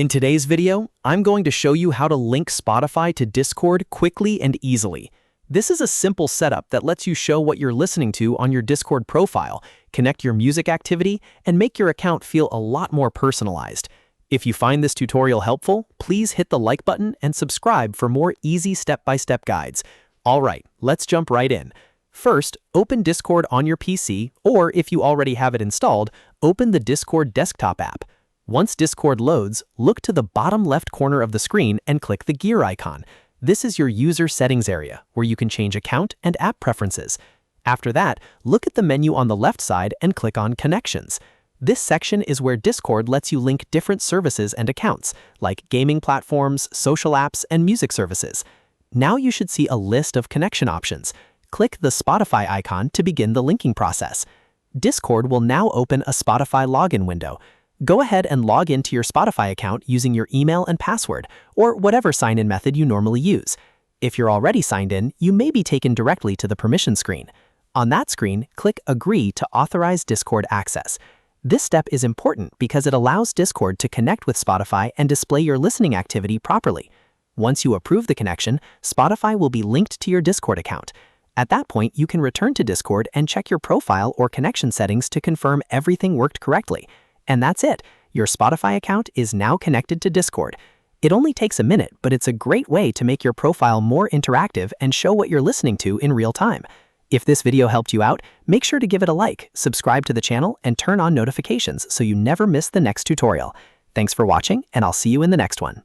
In today's video, I'm going to show you how to link Spotify to Discord quickly and easily. This is a simple setup that lets you show what you're listening to on your Discord profile, connect your music activity, and make your account feel a lot more personalized. If you find this tutorial helpful, please hit the like button and subscribe for more easy step-by-step guides. All right, let's jump right in. First, open Discord on your PC, or if you already have it installed, open the Discord desktop app. Once Discord loads, look to the bottom left corner of the screen and click the gear icon. This is your user settings area, where you can change account and app preferences. After that, look at the menu on the left side and click on Connections. This section is where Discord lets you link different services and accounts, like gaming platforms, social apps, and music services. Now you should see a list of connection options. Click the Spotify icon to begin the linking process. Discord will now open a Spotify login window. Go ahead and log into your Spotify account using your email and password, or whatever sign-in method you normally use. If you're already signed in, you may be taken directly to the permission screen. On that screen, click Agree to authorize Discord access. This step is important because it allows Discord to connect with Spotify and display your listening activity properly. Once you approve the connection, Spotify will be linked to your Discord account. At that point, you can return to Discord and check your profile or connection settings to confirm everything worked correctly. And that's it. Your Spotify account is now connected to Discord. It only takes a minute, but it's a great way to make your profile more interactive and show what you're listening to in real time. If this video helped you out, make sure to give it a like, subscribe to the channel, and turn on notifications so you never miss the next tutorial. Thanks for watching, and I'll see you in the next one.